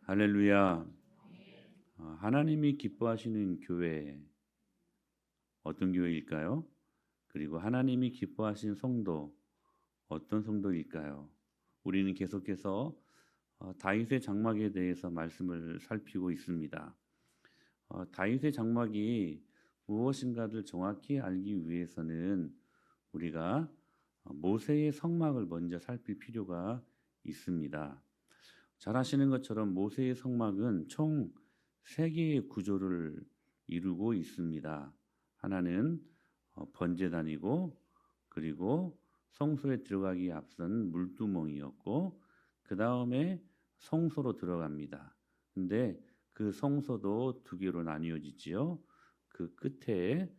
할렐루야. 하나님이 기뻐하시는 교회 어떤 교회일까요? 그리고 하나님이 기뻐하신 성도 어떤 성도일까요? 우리는 계속해서 다윗의 장막에 대해서 말씀을 살피고 있습니다. 다윗의 장막이 무엇인가를 정확히 알기 위해서는 우리가 모세의 성막을 먼저 살필 필요가 있습니다. 잘 아시는 것처럼 모세의 성막은 총 3개의 구조를 이루고 있습니다. 하나는 번제단이고, 그리고 성소에 들어가기 앞선 물두멍이었고, 그 다음에 성소로 들어갑니다. 근데 그 성소도 2개로 나뉘어지지요. 그 끝에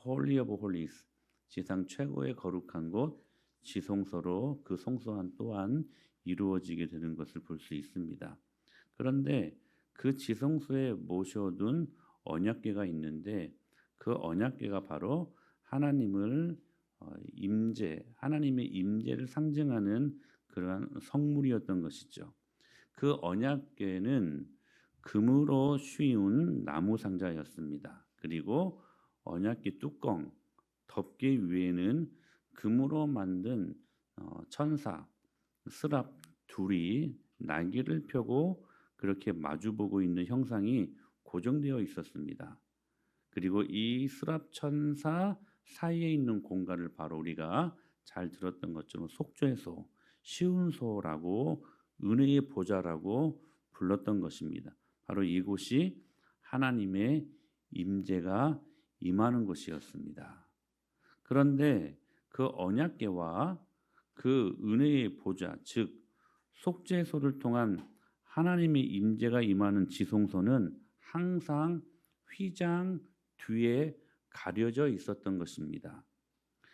홀리 오브 홀리스, 지상 최고의 거룩한 곳 지성소로 그 성소 또한 이루어지게 되는 것을 볼 수 있습니다. 그런데 그 지성소에 모셔둔 언약궤가 있는데, 그 언약궤가 바로 하나님의 임재를 상징하는 그러한 성물이었던 것이죠. 그 언약궤는 금으로 씌운 나무 상자였습니다. 그리고 언약궤 뚜껑 덮개 위에는 금으로 만든 천사 스랍 둘이 날개를 펴고 그렇게 마주보고 있는 형상이 고정되어 있었습니다. 그리고 이 스랍 천사 사이에 있는 공간을 바로 우리가 잘 들었던 것처럼 속죄소, 시운소라고, 은혜의 보좌라고 불렀던 것입니다. 바로 이곳이 하나님의 임재가 임하는 곳이었습니다. 그런데 그 언약궤와 그 은혜의 보좌, 즉 속죄소를 통한 하나님의 임재가 임하는 지성소는 항상 휘장 뒤에 가려져 있었던 것입니다.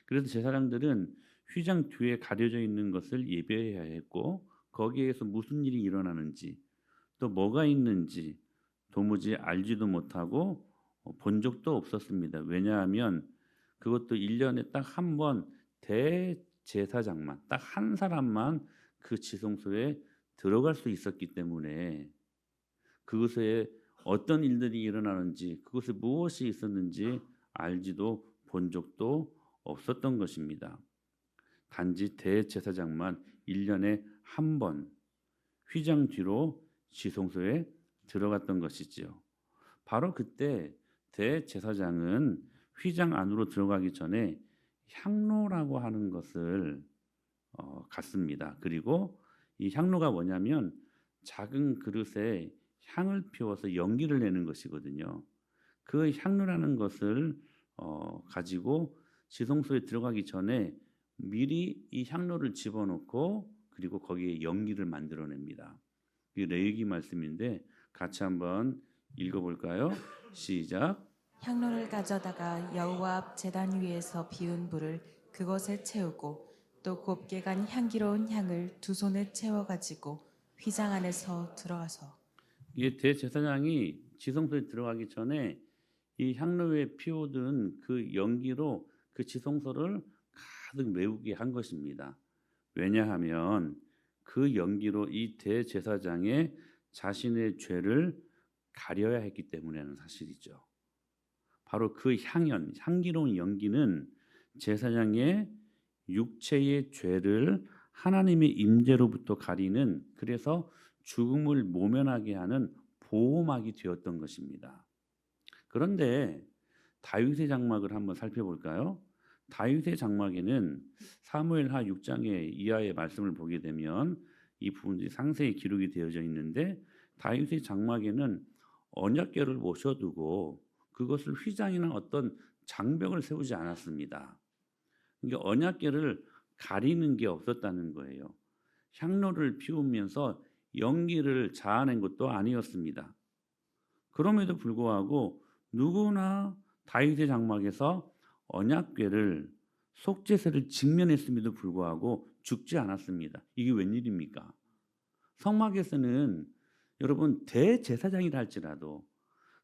그래서 제사장들은 휘장 뒤에 가려져 있는 것을 예배해야 했고, 거기에서 무슨 일이 일어나는지 또 뭐가 있는지 도무지 알지도 못하고 본 적도 없었습니다. 왜냐하면 그것도 1년에 딱 한 번 대제사장만, 딱 한 사람만 그 지성소에 들어갈 수 있었기 때문에 그곳에 어떤 일들이 일어나는지, 그곳에 무엇이 있었는지 알지도 본 적도 없었던 것입니다. 단지 대제사장만 1년에 한 번 휘장 뒤로 지성소에 들어갔던 것이지요. 바로 그때 대제사장은 휘장 안으로 들어가기 전에 향로라고 하는 것을 갖습니다. 그리고 이 향로가 뭐냐면 작은 그릇에 향을 피워서 연기를 내는 것이거든요. 그 향로라는 것을 가지고 지성소에 들어가기 전에 미리 이 향로를 집어넣고 그리고 거기에 연기를 만들어냅니다. 이 레위기 말씀인데 같이 한번 읽어볼까요? 시작. 향로를 가져다가 여호와 앞 제단 위에서 비운 불을 그것에 채우고 또 곱게 간 향기로운 향을 2손에 채워 가지고 휘장 안에서 들어가서. 이 대제사장이 지성소에 들어가기 전에 이 향로에 피우던 그 연기로 그 지성소를 가득 메우게 한 것입니다. 왜냐하면 그 연기로 이 대제사장의 자신의 죄를 가려야 했기 때문에는 사실이죠. 바로 그 향기로운 연기는 제사장의 육체의 죄를 하나님의 임재로부터 가리는, 그래서 죽음을 모면하게 하는 보호막이 되었던 것입니다. 그런데 다윗의 장막을 한번 살펴볼까요? 다윗의 장막에는 사무엘하 6장의 이하의 말씀을 보게 되면 이 부분들이 상세히 기록이 되어져 있는데, 다윗의 장막에는 언약궤를 모셔두고 그것을 휘장이나 어떤 장벽을 세우지 않았습니다. 그러니까 언약궤를 가리는 게 없었다는 거예요. 향로를 피우면서 연기를 자아낸 것도 아니었습니다. 그럼에도 불구하고 누구나 다윗의 장막에서 언약궤를, 속죄세를 직면했음에도 불구하고 죽지 않았습니다. 이게 웬일입니까? 성막에서는 여러분 대제사장이라 할지라도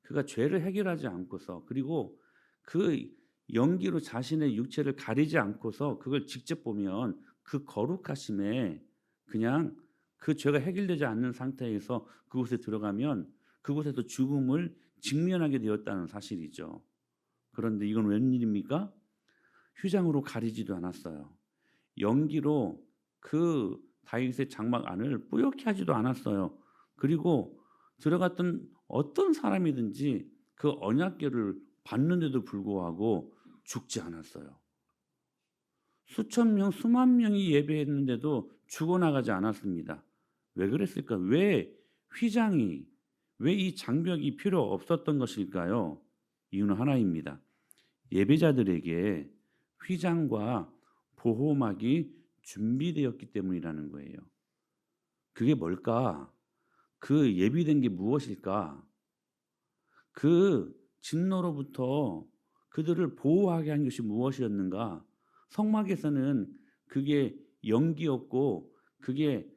그가 죄를 해결하지 않고서, 그리고 그 연기로 자신의 육체를 가리지 않고서 그걸 직접 보면 그 거룩하심에 그냥 그 죄가 해결되지 않는 상태에서 그곳에 들어가면 그곳에서 죽음을 직면하게 되었다는 사실이죠. 그런데 이건 웬일입니까? 휘장으로 가리지도 않았어요. 연기로 그 다윗의 장막 안을 뿌옇게 하지도 않았어요. 그리고 들어갔던 어떤 사람이든지 그 언약궤를 받는데도 불구하고 죽지 않았어요. 수천 명, 수만 명이 예배했는데도 죽어나가지 않았습니다. 왜 그랬을까? 왜 휘장이, 왜 이 장벽이 필요 없었던 것일까요? 이유는 하나입니다. 예배자들에게 휘장과 보호막이 준비되었기 때문이라는 거예요. 그게 뭘까? 그 예비된 게 무엇일까? 그 진노로부터 그들을 보호하게 한 것이 무엇이었는가? 성막에서는 그게 연기였고 그게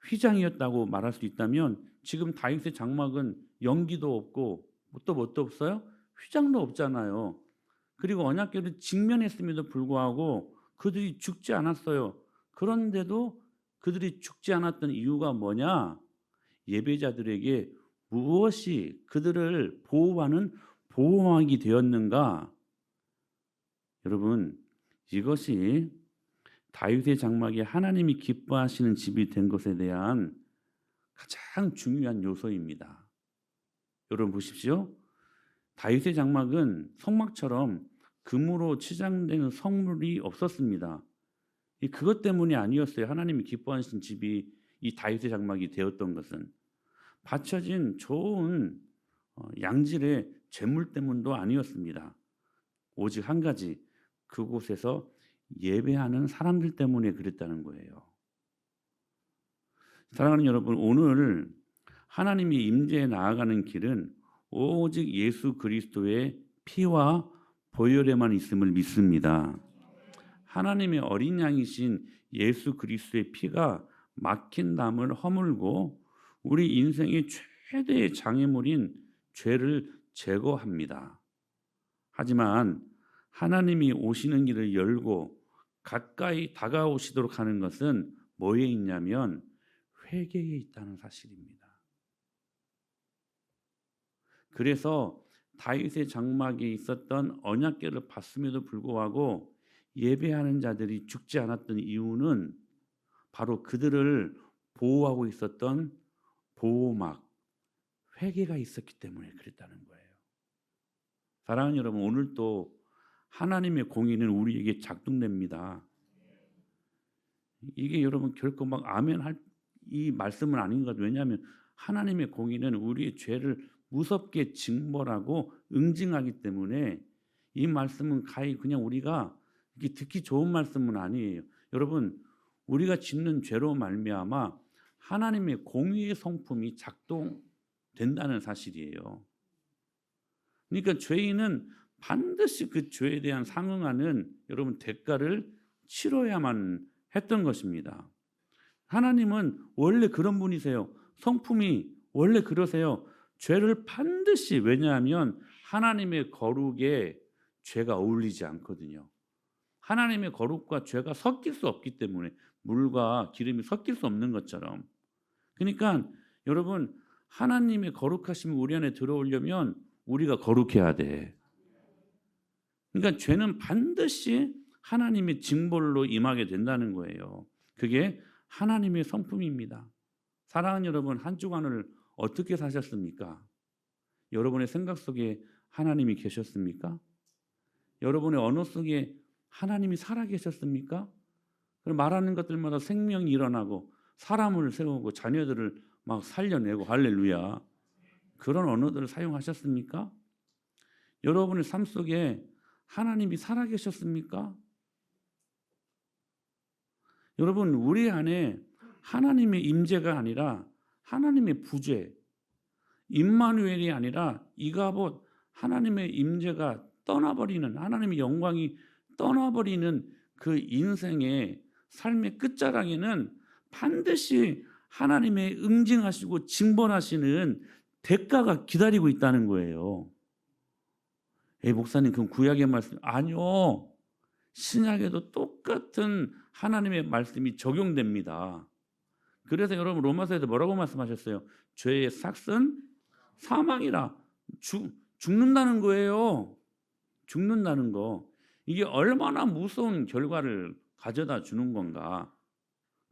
휘장이었다고 말할 수 있다면 지금 다윗의 장막은 연기도 없고 뭣도 없어요? 휘장도 없잖아요. 그리고 언약궤를 직면했음에도 불구하고 그들이 죽지 않았어요. 그런데도 그들이 죽지 않았던 이유가 뭐냐? 예배자들에게 무엇이 그들을 보호하는 보호막이 되었는가? 여러분, 이것이 다윗의 장막이 하나님이 기뻐하시는 집이 된 것에 대한 가장 중요한 요소입니다. 여러분 보십시오. 다윗의 장막은 성막처럼 금으로 치장된 성물이 없었습니다. 그것 때문이 아니었어요. 하나님이 기뻐하시는 집이 이 다윗의 장막이 되었던 것은 받쳐진 좋은 양질의 재물 때문도 아니었습니다. 오직 한 가지, 그곳에서 예배하는 사람들 때문에 그랬다는 거예요. 사랑하는 여러분, 오늘 하나님이 임재에 나아가는 길은 오직 예수 그리스도의 피와 보혈에만 있음을 믿습니다. 하나님의 어린 양이신 예수 그리스도의 피가 막힌 담을 허물고 우리 인생의 최대의 장애물인 죄를 제거합니다. 하지만 하나님이 오시는 길을 열고 가까이 다가오시도록 하는 것은 뭐에 있냐면 회개에 있다는 사실입니다. 그래서 다윗의 장막에 있었던 언약궤를 받음에도 불구하고 예배하는 자들이 죽지 않았던 이유는 바로 그들을 보호하고 있었던 보호막, 회개가 있었기 때문에 그랬다는 거예요. 사랑하는 여러분, 오늘도 하나님의 공의는 우리에게 작동됩니다. 이게 여러분 결코 막 아멘 할 이 말씀은 아닌 것 같아요. 왜냐하면 하나님의 공의는 우리의 죄를 무섭게 징벌하고 응징하기 때문에 이 말씀은 가히 그냥 우리가 이렇게 듣기 좋은 말씀은 아니에요. 여러분, 우리가 짓는 죄로 말미암아 하나님의 공의의 성품이 작동된다는 사실이에요. 그러니까 죄인은 반드시 그 죄에 대한 상응하는 여러분 대가를 치러야만 했던 것입니다. 하나님은 원래 그런 분이세요. 성품이 원래 그러세요. 죄를 반드시, 왜냐하면 하나님의 거룩에 죄가 어울리지 않거든요. 하나님의 거룩과 죄가 섞일 수 없기 때문에, 물과 기름이 섞일 수 없는 것처럼. 그러니까 여러분, 하나님의 거룩하심이 우리 안에 들어오려면 우리가 거룩해야 돼. 그러니까 죄는 반드시 하나님의 징벌로 임하게 된다는 거예요. 그게 하나님의 성품입니다. 사랑하는 여러분, 한 주간을 어떻게 사셨습니까? 여러분의 생각 속에 하나님이 계셨습니까? 여러분의 언어 속에 하나님이 살아계셨습니까? 말하는 것들마다 생명이 일어나고 사람을 세우고 자녀들을 막 살려내고 할렐루야. 그런 언어들을 사용하셨습니까? 여러분의 삶 속에 하나님이 살아계셨습니까? 여러분, 우리 안에 하나님의 임재가 아니라 하나님의 부재, 임마누엘이 아니라 이가봇 하나님의 임재가 떠나버리는, 하나님의 영광이 떠나버리는 그 인생의 삶의 끝자락에는 반드시 하나님의 응징하시고 징벌하시는 대가가 기다리고 있다는 거예요. 목사님, 그럼 구약의 말씀? 아니요. 신약에도 똑같은 하나님의 말씀이 적용됩니다. 그래서 여러분 로마서에서 뭐라고 말씀하셨어요? 죄의 삭은 사망이라. 죽는다는 거예요. 죽는다는 거. 이게 얼마나 무서운 결과를 가져다 주는 건가.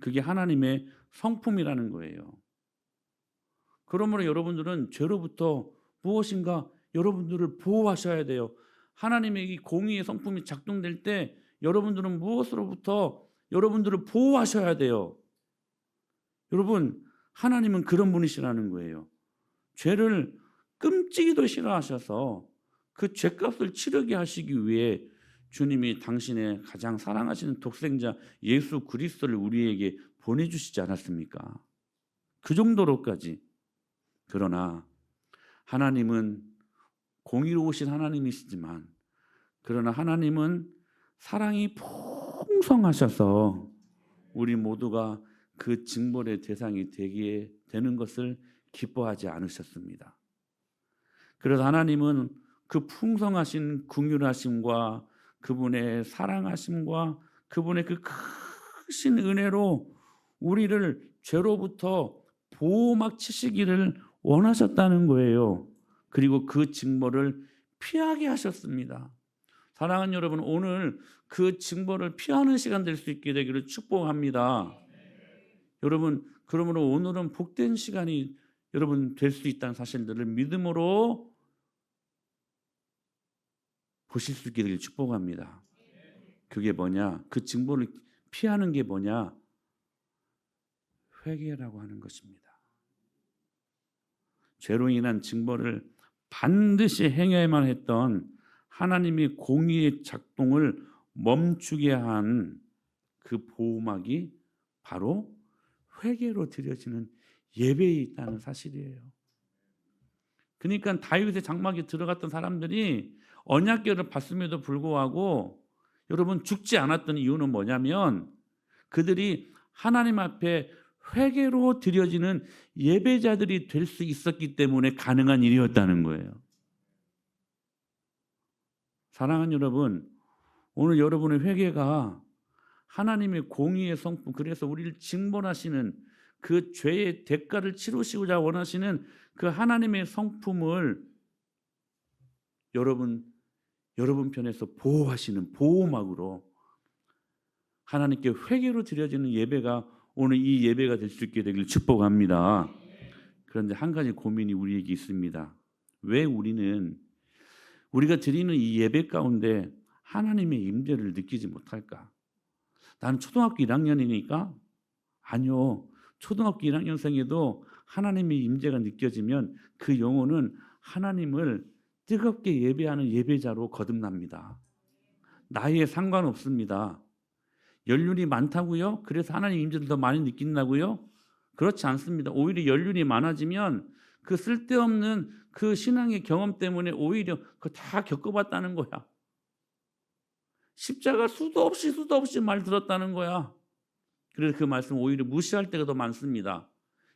그게 하나님의 성품이라는 거예요. 그러므로 여러분들은 죄로부터 무엇인가 여러분들을 보호하셔야 돼요. 하나님의 이 공의의 성품이 작동될 때 여러분들은 무엇으로부터 여러분들을 보호하셔야 돼요. 여러분, 하나님은 그런 분이시라는 거예요. 죄를 끔찍이도 싫어하셔서 그 죄값을 치르게 하시기 위해 주님이 당신의 가장 사랑하시는 독생자 예수 그리스도를 우리에게 보내주시지 않았습니까? 그 정도로까지. 그러나 하나님은 공의로우신 하나님이시지만, 그러나 하나님은 사랑이 풍성하셔서 우리 모두가 그 징벌의 대상이 되게 되는 것을 기뻐하지 않으셨습니다. 그래서 하나님은 그 풍성하신 긍휼하심과 그분의 사랑하심과 그분의 그 크신 은혜로 우리를 죄로부터 보호막 치시기를 원하셨다는 거예요. 그리고 그 징벌을 피하게 하셨습니다. 사랑하는 여러분, 오늘 그 징벌을 피하는 시간 될 수 있게 되기를 축복합니다. 여러분, 그러므로 오늘은 복된 시간이 여러분 될 수 있다는 사실들을 믿음으로 보실 수 있게 되기를 축복합니다. 그게 뭐냐? 그 징벌을 피하는 게 뭐냐? 회개라고 하는 것입니다. 죄로 인한 징벌을 반드시 행해야만 했던 하나님의 공의의 작동을 멈추게 한 그 보호막이 바로 회개로 드려지는 예배에 있다는 사실이에요. 그러니까 다윗의 장막에 들어갔던 사람들이 언약궤를 봤음에도 불구하고 여러분 죽지 않았던 이유는 뭐냐면 그들이 하나님 앞에 회개로 드려지는 예배자들이 될 수 있었기 때문에 가능한 일이었다는 거예요. 사랑하는 여러분, 오늘 여러분의 회개가 하나님의 공의의 성품, 그래서 우리를 징벌하시는 그 죄의 대가를 치르시고자 원하시는 그 하나님의 성품을 여러분 편에서 보호하시는 보호막으로 하나님께 회개로 드려지는 예배가 오늘 이 예배가 될 수 있게 되길 축복합니다. 그런데 한 가지 고민이 우리에게 있습니다. 왜 우리가 드리는 이 예배 가운데 하나님의 임재를 느끼지 못할까? 나는 초등학교 1학년이니까? 아니요. 초등학교 1학년생에도 하나님의 임재가 느껴지면 그 영혼은 하나님을 뜨겁게 예배하는 예배자로 거듭납니다. 나이에 상관없습니다. 연륜이 많다고요? 그래서 하나님 임재를 더 많이 느낀다고요? 그렇지 않습니다. 오히려 연륜이 많아지면 그 쓸데없는 그 신앙의 경험 때문에 오히려 그거 다 겪어봤다는 거야. 십자가 수도 없이 말 들었다는 거야. 그래서 그 말씀 오히려 무시할 때가 더 많습니다.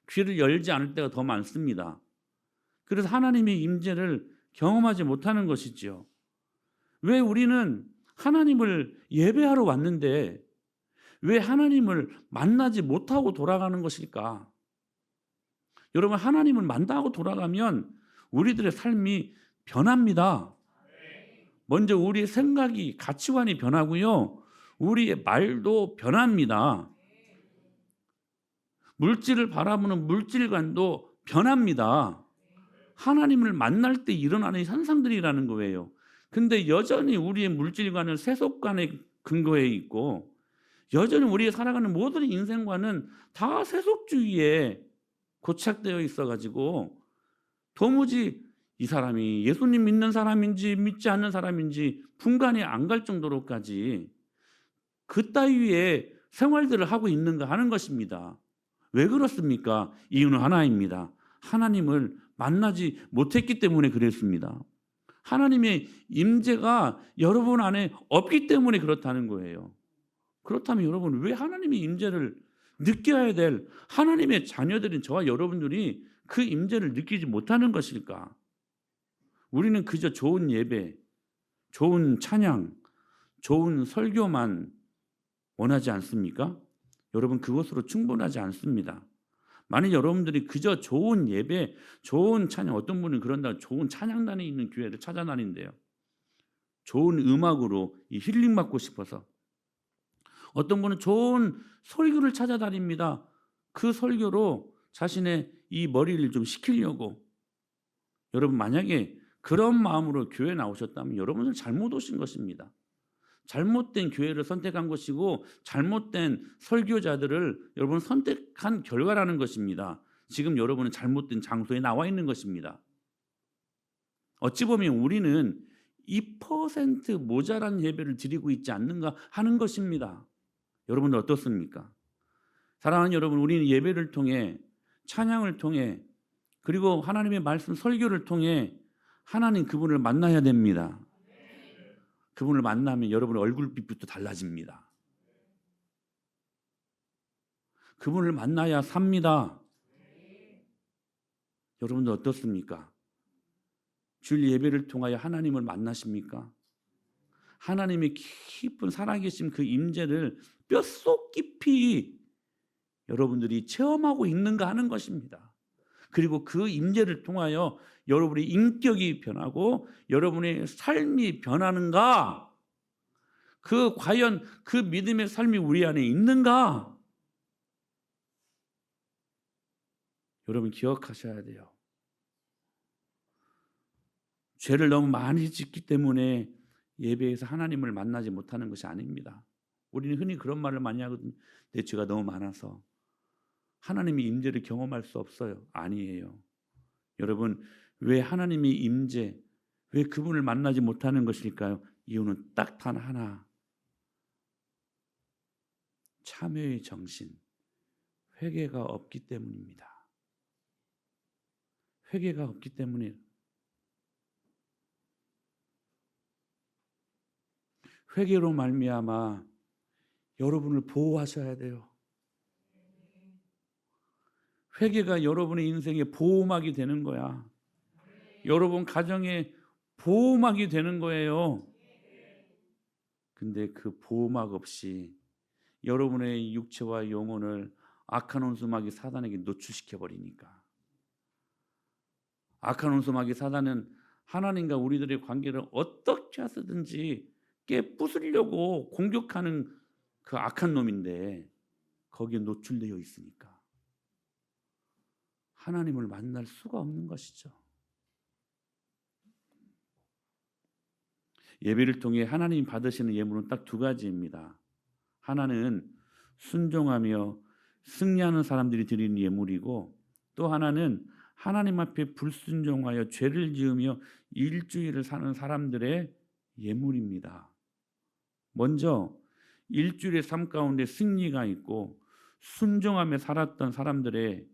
귀를 열지 않을 때가 더 많습니다. 그래서 하나님의 임재를 경험하지 못하는 것이지요. 왜 우리는 하나님을 예배하러 왔는데 왜 하나님을 만나지 못하고 돌아가는 것일까? 여러분, 하나님을 만나고 돌아가면 우리들의 삶이 변합니다. 먼저 우리의 생각이, 가치관이 변하고요. 우리의 말도 변합니다. 물질을 바라보는 물질관도 변합니다. 하나님을 만날 때 일어나는 현상들이라는 거예요. 근데 여전히 우리의 물질관은 세속관에 근거해 있고 여전히 우리가 살아가는 모든 인생관은 다 세속주의에 고착되어 있어가지고 도무지 이 사람이 예수님 믿는 사람인지 믿지 않는 사람인지 분간이 안 갈 정도로까지 그 따위의 생활들을 하고 있는가 하는 것입니다. 왜 그렇습니까? 이유는 하나입니다. 하나님을 만나지 못했기 때문에 그랬습니다. 하나님의 임재가 여러분 안에 없기 때문에 그렇다는 거예요. 그렇다면 여러분, 왜 하나님의 임재를 느껴야 될 하나님의 자녀들인 저와 여러분들이 그 임재를 느끼지 못하는 것일까? 우리는 그저 좋은 예배, 좋은 찬양, 좋은 설교만 원하지 않습니까? 여러분, 그것으로 충분하지 않습니다. 만약 여러분들이 그저 좋은 예배, 좋은 찬양, 어떤 분은 그런다, 좋은 찬양단에 있는 교회를 찾아다닌대요. 좋은 음악으로 이 힐링 받고 싶어서. 어떤 분은 좋은 설교를 찾아다닙니다. 그 설교로 자신의 이 머리를 좀 식히려고. 여러분, 만약에 그런 마음으로 교회에 나오셨다면 여러분은 잘못 오신 것입니다. 잘못된 교회를 선택한 것이고 잘못된 설교자들을 여러분 선택한 결과라는 것입니다. 지금 여러분은 잘못된 장소에 나와 있는 것입니다. 어찌 보면 우리는 2% 모자란 예배를 드리고 있지 않는가 하는 것입니다. 여러분들 어떻습니까? 사랑하는 여러분, 우리는 예배를 통해, 찬양을 통해, 그리고 하나님의 말씀 설교를 통해 하나님 그분을 만나야 됩니다. 그분을 만나면 여러분의 얼굴빛부터 달라집니다. 그분을 만나야 삽니다. 여러분들 어떻습니까? 주일 예배를 통하여 하나님을 만나십니까? 하나님의 깊은 살아계신 그 임재를 뼛속 깊이 여러분들이 체험하고 있는가 하는 것입니다. 그리고 그 임재를 통하여 여러분의 인격이 변하고 여러분의 삶이 변하는가? 과연 그 믿음의 삶이 우리 안에 있는가? 여러분 기억하셔야 돼요. 죄를 너무 많이 짓기 때문에 예배에서 하나님을 만나지 못하는 것이 아닙니다. 우리는 흔히 그런 말을 많이 하거든요. 내 죄가 너무 많아서 하나님의 임재를 경험할 수 없어요. 아니에요. 여러분, 왜 하나님의 임재, 왜 그분을 만나지 못하는 것일까요? 이유는 딱 단 하나. 참회의 정신, 회개가 없기 때문입니다. 회개가 없기 때문에. 회개로 말미암아 여러분을 보호하셔야 돼요. 회개가 여러분의 인생의 보호막이 되는 거야. 여러분 가정의 보호막이 되는 거예요. 근데 그 보호막 없이 여러분의 육체와 영혼을 악한 원수마귀 사단에게 노출시켜 버리니까. 악한 원수마귀 사단은 하나님과 우리들의 관계를 어떻게 해서든지 깨부수려고 공격하는 그 악한 놈인데 거기에 노출되어 있으니까 하나님을 만날 수가 없는 것이죠. 예배를 통해 하나님이 받으시는 예물은 딱 두 가지입니다. 하나는 순종하며 승리하는 사람들이 드리는 예물이고, 또 하나는 하나님 앞에 불순종하여 죄를 지으며 일주일을 사는 사람들의 예물입니다. 먼저 일주일의 삶 가운데 승리가 있고 순종하며 살았던 사람들의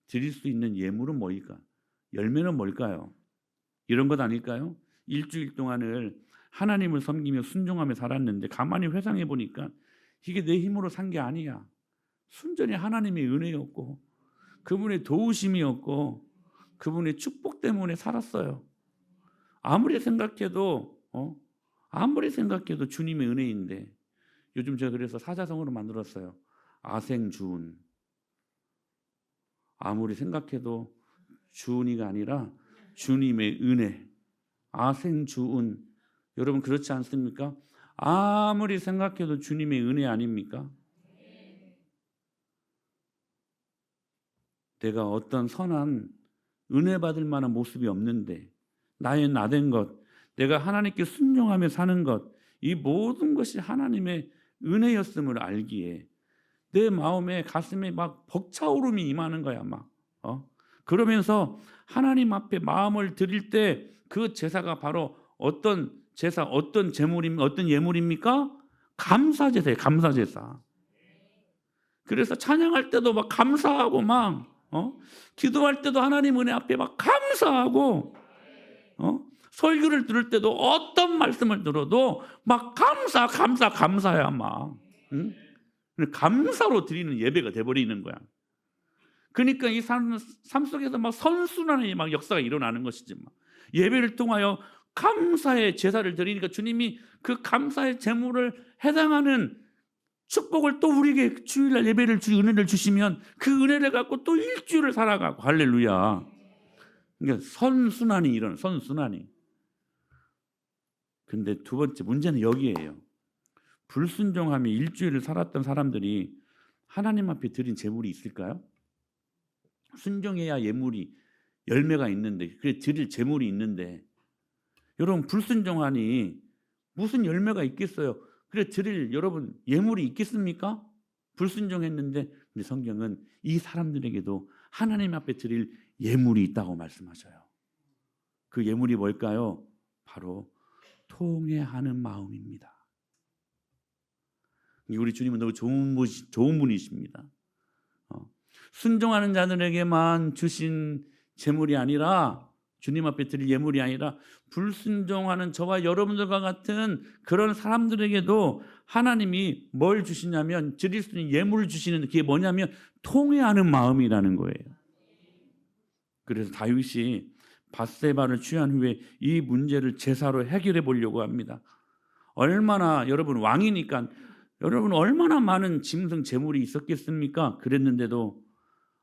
드릴 수 있는 예물은 뭘까? 열매는 뭘까요? 이런 것 아닐까요? 일주일 동안을 하나님을 섬기며 순종하며 살았는데 가만히 회상해 보니까 이게 내 힘으로 산 게 아니야. 순전히 하나님의 은혜였고 그분의 도우심이었고 그분의 축복 때문에 살았어요. 아무리 생각해도 주님의 은혜인데, 요즘 제가 그래서 사자성어로 만들었어요. 아생주은. 아무리 생각해도 주은이가 아니라 주님의 은혜. 아생주은. 여러분 그렇지 않습니까? 아무리 생각해도 주님의 은혜 아닙니까? 내가 어떤 선한 은혜 받을 만한 모습이 없는데 나의 나된 것, 내가 하나님께 순종하며 사는 것, 이 모든 것이 하나님의 은혜였음을 알기에 내 마음에 가슴에 막 벅차오름이 임하는 거야. 그러면서 하나님 앞에 마음을 드릴 때 그 제사가 바로 어떤 제사, 어떤 예물입니까? 감사제사예요. 감사제사. 그래서 찬양할 때도 막 감사하고 기도할 때도 하나님 은혜 앞에 막 감사하고 설교를 들을 때도 어떤 말씀을 들어도 막 감사야 응? 감사로 드리는 예배가 돼버리는 거야. 그러니까 이 삶 속에서 막 선순환의 막 역사가 일어나는 것이지. 예배를 통하여 감사의 제사를 드리니까 주님이 그 감사의 제물을 해당하는 축복을 또 우리에게 주일날 예배를 은혜를 주시면 그 은혜를 갖고 또 일주일을 살아가고 할렐루야. 그러니까 선순환이 일어나 선순환이. 근데 두 번째 문제는 여기에요. 불순종하며 일주일을 살았던 사람들이 하나님 앞에 드린 제물이 있을까요? 순종해야 예물이 열매가 있는데 그래 드릴 제물이 있는데 여러분 불순종하니 무슨 열매가 있겠어요? 그래 드릴 여러분 예물이 있겠습니까? 불순종했는데 근데 성경은 이 사람들에게도 하나님 앞에 드릴 예물이 있다고 말씀하셔요. 그 예물이 뭘까요? 바로 통회하는 마음입니다. 우리 주님은 너무 좋은 분이십니다. 순종하는 자들에게만 주신 제물이 아니라 주님 앞에 드릴 예물이 아니라 불순종하는 저와 여러분들과 같은 그런 사람들에게도 하나님이 뭘 주시냐면 드릴 수 있는 예물을 주시는 그게 뭐냐면 통회하는 마음이라는 거예요. 그래서 다윗이 밧세바를 취한 후에 이 문제를 제사로 해결해 보려고 합니다. 얼마나 여러분 왕이니까 여러분 얼마나 많은 짐승 제물이 있었겠습니까? 그랬는데도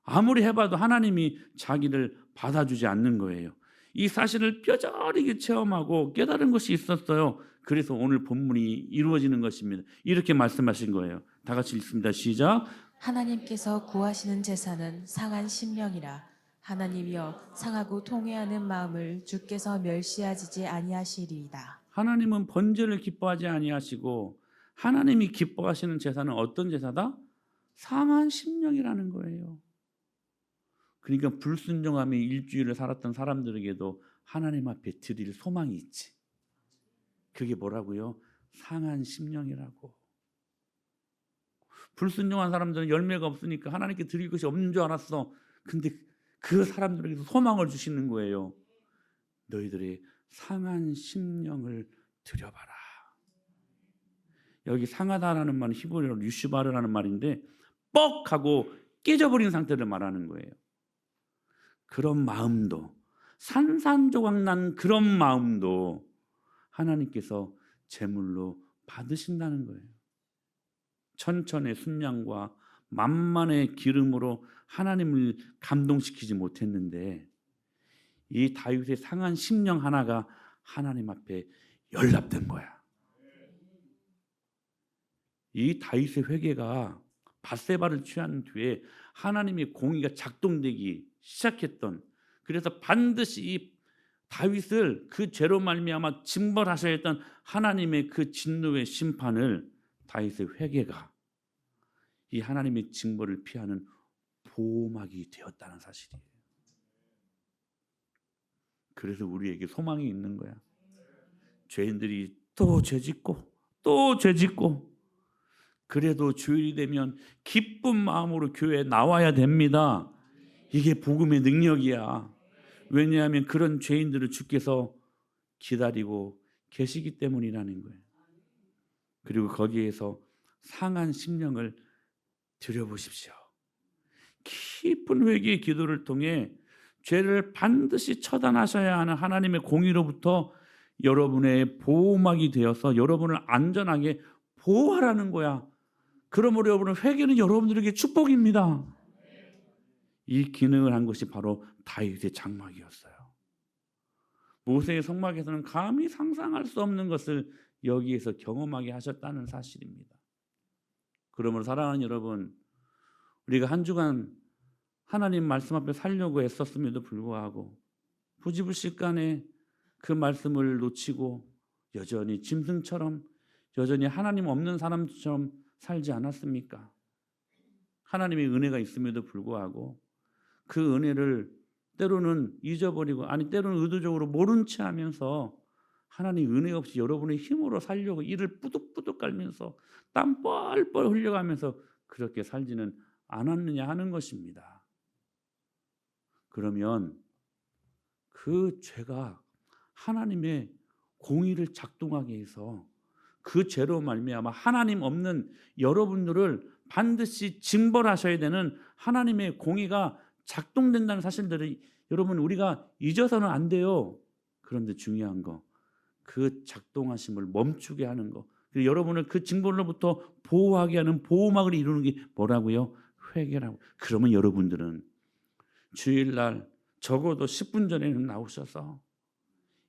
아무리 해봐도 하나님이 자기를 받아주지 않는 거예요. 이 사실을 뼈저리게 체험하고 깨달은 것이 있었어요. 그래서 오늘 본문이 이루어지는 것입니다. 이렇게 말씀하신 거예요. 다 같이 읽습니다. 시작. 하나님께서 구하시는 제사는 상한 심령이라. 하나님이여 상하고 통회하는 마음을 주께서 멸시하지 아니하시리이다. 하나님은 번제를 기뻐하지 아니하시고 하나님이 기뻐하시는 제사는 어떤 제사다? 상한 심령이라는 거예요. 그러니까 불순종하며 일주일을 살았던 사람들에게도 하나님 앞에 드릴 소망이 있지. 그게 뭐라고요? 상한 심령이라고. 불순종한 사람들은 열매가 없으니까 하나님께 드릴 것이 없는 줄 알았어. 근데 그 사람들에게도 소망을 주시는 거예요. 너희들의 상한 심령을 드려봐라. 여기 상하다라는 말은 히브리어로 유슈바르라는 말인데 뻑하고 깨져버린 상태를 말하는 거예요. 그런 마음도 산산조각 난 그런 마음도 하나님께서 제물로 받으신다는 거예요. 천천의 순양과 만만의 기름으로 하나님을 감동시키지 못했는데 이 다윗의 상한 심령 하나가 하나님 앞에 연락된 거야. 이 다윗의 회개가 밧세바를 취한 뒤에 하나님의 공의가 작동되기 시작했던, 그래서 반드시 이 다윗을 그 죄로 말미암아 징벌하셔야 했던 하나님의 그 진노의 심판을 다윗의 회개가 이 하나님의 징벌을 피하는 보호막이 되었다는 사실이에요. 그래서 우리에게 소망이 있는 거야. 죄인들이 또 죄짓고 또 죄짓고 그래도 주일이 되면 기쁜 마음으로 교회에 나와야 됩니다. 이게 복음의 능력이야. 왜냐하면 그런 죄인들을 주께서 기다리고 계시기 때문이라는 거예요. 그리고 거기에서 상한 심령을 드려보십시오. 깊은 회개의 기도를 통해 죄를 반드시 처단하셔야 하는 하나님의 공의로부터 여러분의 보호막이 되어서 여러분을 안전하게 보호하라는 거야. 그러므로 여러분 회개는 여러분들에게 축복입니다. 이 기능을 한 것이 바로 다윗의 장막이었어요. 모세의 성막에서는 감히 상상할 수 없는 것을 여기에서 경험하게 하셨다는 사실입니다. 그러므로 사랑하는 여러분, 우리가 한 주간 하나님 말씀 앞에 살려고 애썼음에도 불구하고 부지불식간에 그 말씀을 놓치고 여전히 짐승처럼 여전히 하나님 없는 사람처럼 살지 않았습니까? 하나님의 은혜가 있음에도 불구하고 그 은혜를 때로는 잊어버리고 아니 때로는 의도적으로 모른 채 하면서 하나님 은혜 없이 여러분의 힘으로 살려고 이를 뿌득뿌득 깔면서 땀 뻘뻘 흘려가면서 그렇게 살지는 않았느냐 하는 것입니다. 그러면 그 죄가 하나님의 공의를 작동하게 해서 그 죄로 말미암아 하나님 없는 여러분들을 반드시 징벌하셔야 되는 하나님의 공의가 작동된다는 사실들을 여러분 우리가 잊어서는 안 돼요. 그런데 중요한 거 그 작동하심을 멈추게 하는 거 그리고 여러분을 그 징벌로부터 보호하게 하는 보호막을 이루는 게 뭐라고요? 회개라고. 그러면 여러분들은 주일날 적어도 10분 전에는 나오셔서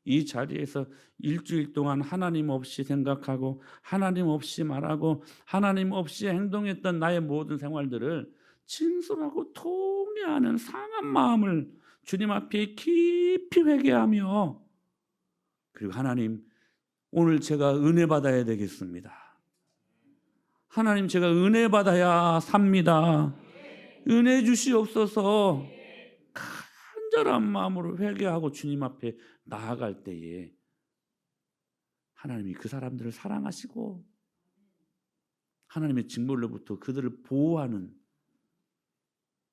이 자리에서 일주일 동안 하나님 없이 생각하고 하나님 없이 말하고 하나님 없이 행동했던 나의 모든 생활들을 진솔하고 통회하는 상한 마음을 주님 앞에 깊이 회개하며, 그리고 하나님, 오늘 제가 은혜 받아야 되겠습니다. 하나님, 제가 은혜 받아야 삽니다. 은혜 주시옵소서. 간절한 마음으로 회개하고 주님 앞에 나아갈 때에 하나님이 그 사람들을 사랑하시고 하나님의 징벌로부터 그들을 보호하는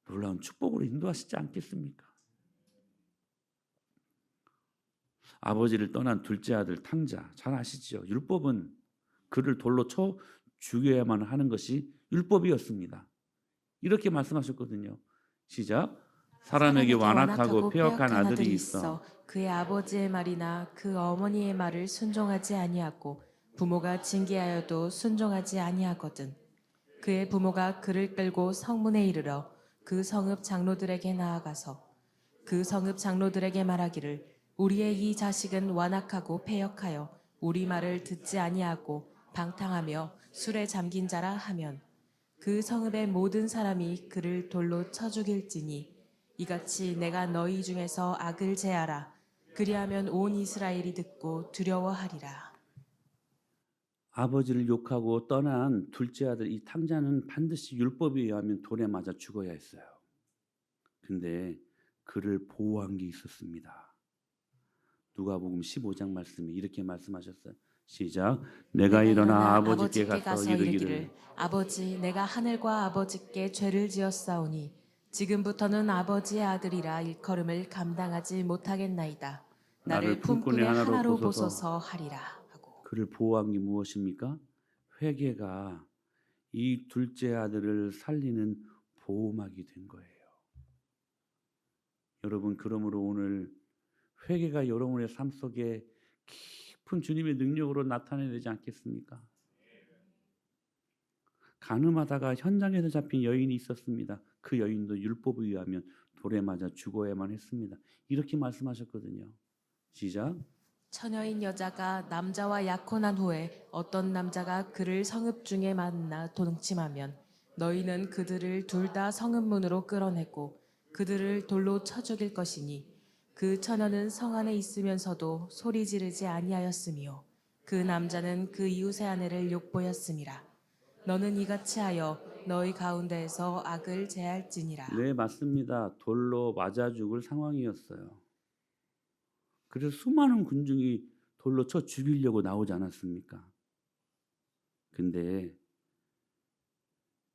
놀라운 축복으로 인도하시지 않겠습니까? 아버지를 떠난 둘째 아들 탕자, 잘 아시죠? 율법은 그를 돌로 쳐 죽여야만 하는 것이 율법이었습니다. 이렇게 말씀하셨거든요. 시작. 사람에게 완악하고 패역한 아들이 있어 그의 아버지의 말이나 그 어머니의 말을 순종하지 아니하고 부모가 징계하여도 순종하지 아니하거든. 그의 부모가 그를 끌고 성문에 이르러 그 성읍 장로들에게 나아가서 그 성읍 장로들에게 말하기를 우리의 이 자식은 완악하고 패역하여 우리 말을 듣지 아니하고 방탕하며 술에 잠긴 자라 하면 그 성읍의 모든 사람이 그를 돌로 쳐 죽일지니 이같이 내가 너희 중에서 악을 제하라. 그리하면 온 이스라엘이 듣고 두려워하리라. 아버지를 욕하고 떠난 둘째 아들 이 탕자는 반드시 율법에 의하면 돌에 맞아 죽어야 했어요. 근데 그를 보호한 게 있었습니다. 누가복음 15장 말씀에 이렇게 말씀하셨어요. 시작. 내가 일어나 아버지께 가서 이르기를 아버지, 내가 하늘과 아버지께 죄를 지었사오니 지금부터는 아버지의 아들이라 일컬음을 감당하지 못하겠나이다. 나를 품꾼의 하나로 보소서 하리라 하고. 그를 보호한 게 무엇입니까? 회개가 이 둘째 아들을 살리는 보호막이 된 거예요. 여러분, 그러므로 오늘 회개가 여러분의 삶 속에 깊은 주님의 능력으로 나타내야 되지 않겠습니까? 간음하다가 현장에서 잡힌 여인이 있었습니다. 그 여인도 율법에 의하면 돌에 맞아 죽어야만 했습니다. 이렇게 말씀하셨거든요. 시작. 처녀인 여자가 남자와 약혼한 후에 어떤 남자가 그를 성읍 중에 만나 동침하면 너희는 그들을 둘 다 성읍 문으로 끌어내고 그들을 돌로 쳐 죽일 것이니 그 처녀는 성 안에 있으면서도 소리 지르지 아니하였으며 그 남자는 그 이웃의 아내를 욕보였음이라. 너는 이같이 하여 너희 가운데에서 악을 제할지니라. 네, 맞습니다. 돌로 맞아 죽을 상황이었어요. 그래서 수많은 군중이 돌로 쳐 죽이려고 나오지 않았습니까? 근데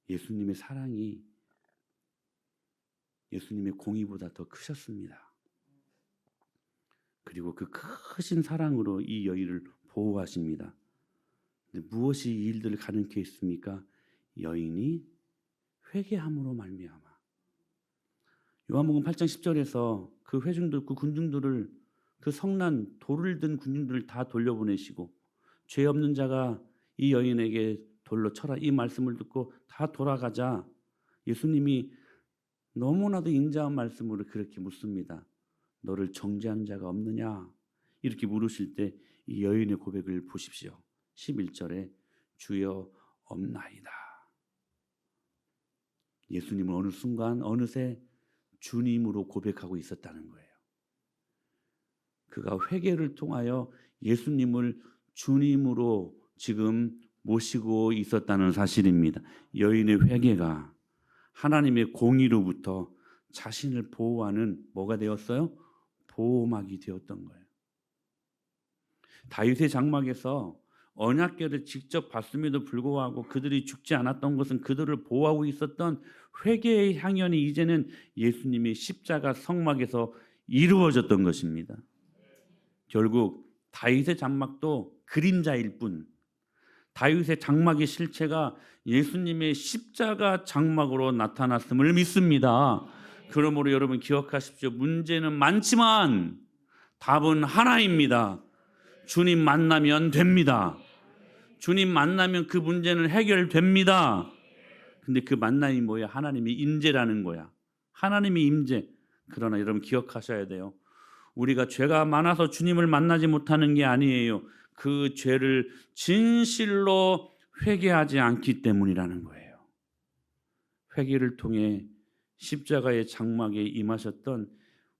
예수님의 사랑이 예수님의 공의보다 더 크셨습니다. 그리고 그 크신 사랑으로 이 여인을 보호하십니다. 근데 무엇이 이 일들을 가능케 했습니까? 여인이 회개함으로 말미암아. 요한복음 8장 10절에서 그 회중들, 그 군중들을, 그 성난 돌을 든 군중들을 다 돌려보내시고 죄 없는 자가 이 여인에게 돌로 쳐라 이 말씀을 듣고 다 돌아가자 예수님이 너무나도 인자한 말씀으로 그렇게 묻습니다. 너를 정죄한 자가 없느냐? 이렇게 물으실 때 이 여인의 고백을 보십시오. 11절에 주여 없나이다. 예수님은 어느 순간 어느새 주님으로 고백하고 있었다는 거예요. 그가 회개를 통하여 예수님을 주님으로 지금 모시고 있었다는 사실입니다. 여인의 회개가 하나님의 공의로부터 자신을 보호하는 뭐가 되었어요? 보호막이 되었던 거예요. 다윗의 장막에서 언약궤를 직접 봤음에도 불구하고 그들이 죽지 않았던 것은 그들을 보호하고 있었던 회개의 향연이 이제는 예수님의 십자가 성막에서 이루어졌던 것입니다. 결국 다윗의 장막도 그림자일 뿐 다윗의 장막의 실체가 예수님의 십자가 장막으로 나타났음을 믿습니다. 그러므로 여러분 기억하십시오. 문제는 많지만 답은 하나입니다. 주님 만나면 됩니다. 주님 만나면 그 문제는 해결됩니다. 근데 그 만남이 뭐야? 하나님의 임재라는 거야. 하나님의 임재. 그러나 여러분 기억하셔야 돼요. 우리가 죄가 많아서 주님을 만나지 못하는 게 아니에요. 그 죄를 진실로 회개하지 않기 때문이라는 거예요. 회개를 통해 십자가의 장막에 임하셨던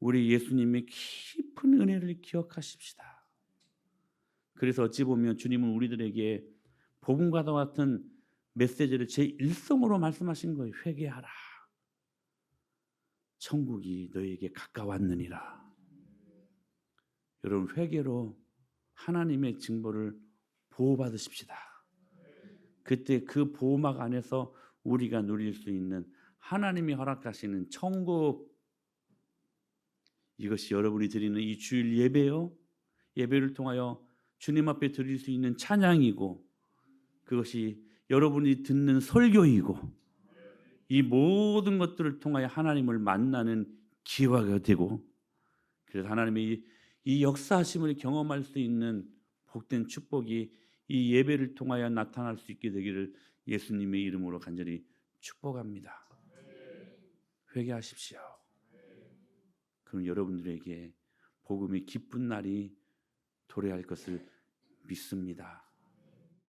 우리 예수님의 깊은 은혜를 기억하십시다. 그래서 어찌 보면 주님은 우리들에게 복음과 같은 메시지를 제1성으로 말씀하신 거예요. 회개하라. 천국이 너에게 가까웠느니라. 여러분 회개로 하나님의 징벌을 보호받으십시다. 그때 그 보호막 안에서 우리가 누릴 수 있는 하나님이 허락하시는 천국, 이것이 여러분이 드리는 이 주일 예배요. 예배를 통하여 주님 앞에 드릴 수 있는 찬양이고, 그것이 여러분이 듣는 설교이고, 이 모든 것들을 통하여 하나님을 만나는 기회가 되고, 그래서 하나님의 이 역사하심을 경험할 수 있는 복된 축복이 이 예배를 통하여 나타날 수 있게 되기를 예수님의 이름으로 간절히 축복합니다. 회개하십시오. 그럼 여러분들에게 복음의 기쁜 날이 도래할 것을 믿습니다.